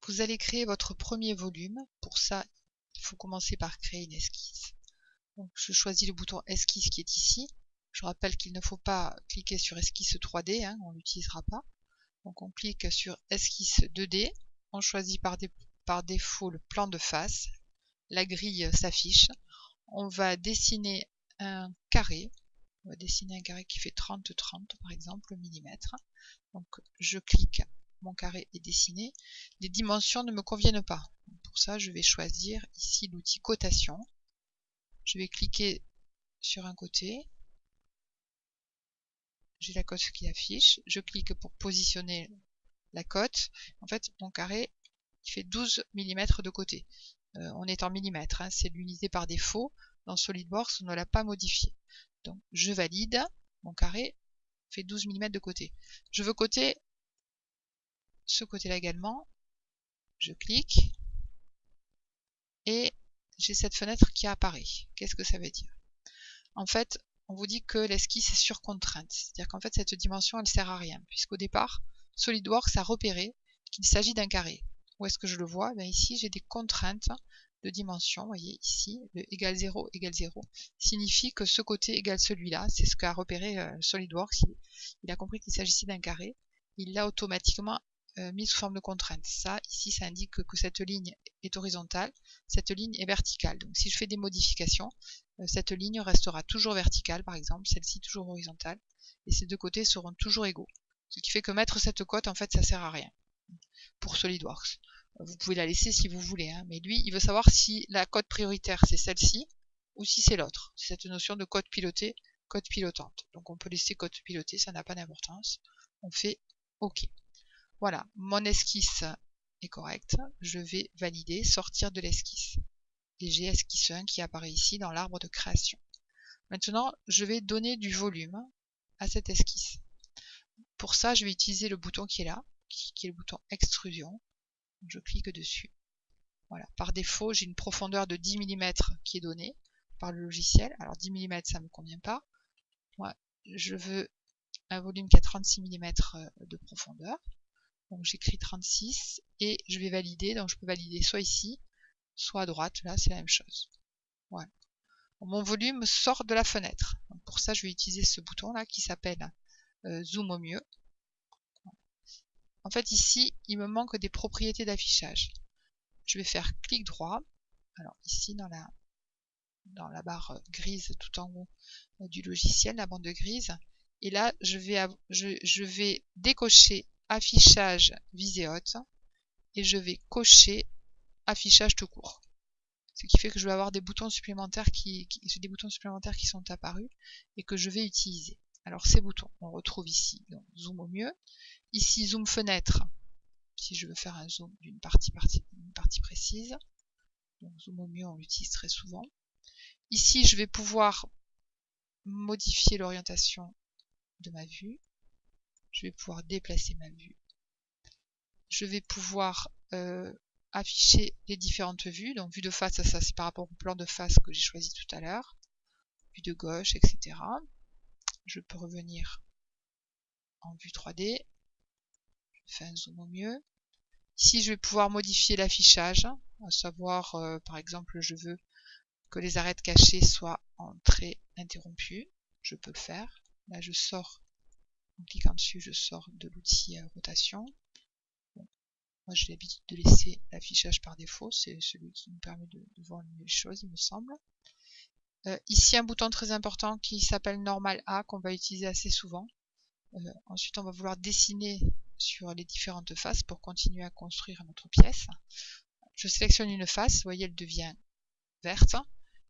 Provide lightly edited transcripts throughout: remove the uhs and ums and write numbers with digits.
vous allez créer votre premier volume. Pour ça, il faut commencer par créer une esquisse. Donc, je choisis le bouton esquisse qui est ici. Je rappelle qu'il ne faut pas cliquer sur esquisse 3D, hein, on ne l'utilisera pas. Donc on clique sur esquisse 2D, on choisit par défaut le plan de face, la grille s'affiche. On va dessiner un carré. On va dessiner un carré qui fait 30-30 par exemple millimètres. Donc je clique, mon carré est dessiné. Les dimensions ne me conviennent pas. Pour ça, je vais choisir ici l'outil cotation. Je vais cliquer sur un côté. J'ai la cote qui affiche. Je clique pour positionner la cote. En fait, mon carré il fait 12 mm de côté. On est en millimètres, hein, c'est l'unité par défaut. Dans SolidWorks, on ne l'a pas modifié. Donc je valide, mon carré fait 12 mm de côté. Je veux coter ce côté-là également. Je clique et j'ai cette fenêtre qui apparaît. Qu'est-ce que ça veut dire? En fait, on vous dit que l'esquisse est sur contrainte. C'est-à-dire qu'en fait, cette dimension, elle ne sert à rien. Puisqu'au départ, SolidWorks a repéré qu'il s'agit d'un carré. Où est-ce que je le vois? Ben ici, j'ai des contraintes de dimension. Vous voyez ici, le égal 0 égale 0 signifie que ce côté égale celui-là. C'est ce qu'a repéré SolidWorks. Il a compris qu'il s'agissait d'un carré. Il l'a automatiquement mis sous forme de contrainte. Ça, ici, ça indique que cette ligne est horizontale, cette ligne est verticale. Donc si je fais des modifications, cette ligne restera toujours verticale, par exemple, celle-ci toujours horizontale, et ces deux côtés seront toujours égaux. Ce qui fait que mettre cette cote, en fait, ça sert à rien pour SolidWorks. Vous pouvez la laisser si vous voulez, hein, mais lui, il veut savoir si la cote prioritaire, c'est celle-ci, ou si c'est l'autre. C'est cette notion de cote pilotée, cote pilotante. Donc on peut laisser cote pilotée, ça n'a pas d'importance. On fait OK. Voilà, mon esquisse est correcte. Je vais valider, sortir de l'esquisse. Et j'ai esquisse 1 qui apparaît ici dans l'arbre de création. Maintenant, je vais donner du volume à cette esquisse. Pour ça, je vais utiliser le bouton qui est là, qui est le bouton extrusion. Je clique dessus. Voilà. Par défaut, j'ai une profondeur de 10 mm qui est donnée par le logiciel. Alors 10 mm, ça ne me convient pas. Moi, je veux un volume qui a 36 mm de profondeur. Donc j'écris 36 et je vais valider. Donc je peux valider soit ici, soit à droite. Là, c'est la même chose. Voilà. Mon volume sort de la fenêtre. Donc pour ça, je vais utiliser ce bouton-là qui s'appelle Zoom au mieux. En fait, ici, il me manque des propriétés d'affichage. Je vais faire clic droit. Alors ici, dans la barre grise tout en haut du logiciel, la bande grise. Et là, je vais décocher affichage visée haute et je vais cocher affichage tout court. Ce qui fait que je vais avoir des boutons supplémentaires qui sont apparus et que je vais utiliser. Alors ces boutons, on retrouve ici donc zoom au mieux. Ici zoom fenêtre, si je veux faire un zoom d'une partie précise. Donc zoom au mieux, on l'utilise très souvent. Ici, je vais pouvoir modifier l'orientation de ma vue. Je vais pouvoir déplacer ma vue. Je vais pouvoir afficher les différentes vues. Donc vue de face, ça c'est par rapport au plan de face que j'ai choisi tout à l'heure. Vue de gauche, etc. Je peux revenir en vue 3D. Je fais un zoom au mieux. Ici, je vais pouvoir modifier l'affichage, à savoir, par exemple, je veux que les arêtes cachées soient en trait interrompu. Je peux le faire. Là, je sors, en cliquant dessus, je sors de l'outil rotation. Bon. Moi, j'ai l'habitude de laisser l'affichage par défaut. C'est celui qui me permet de voir les choses, il me semble. Ici, un bouton très important qui s'appelle Normal A, qu'on va utiliser assez souvent. Ensuite, on va vouloir dessiner sur les différentes faces pour continuer à construire notre pièce. Je sélectionne une face, vous voyez, elle devient verte.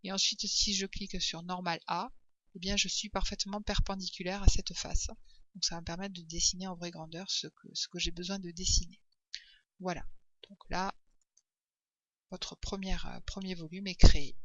Et ensuite, si je clique sur Normal A, eh bien, je suis parfaitement perpendiculaire à cette face. Donc, ça va me permettre de dessiner en vraie grandeur ce que j'ai besoin de dessiner. Voilà. Donc là, votre premier volume est créé.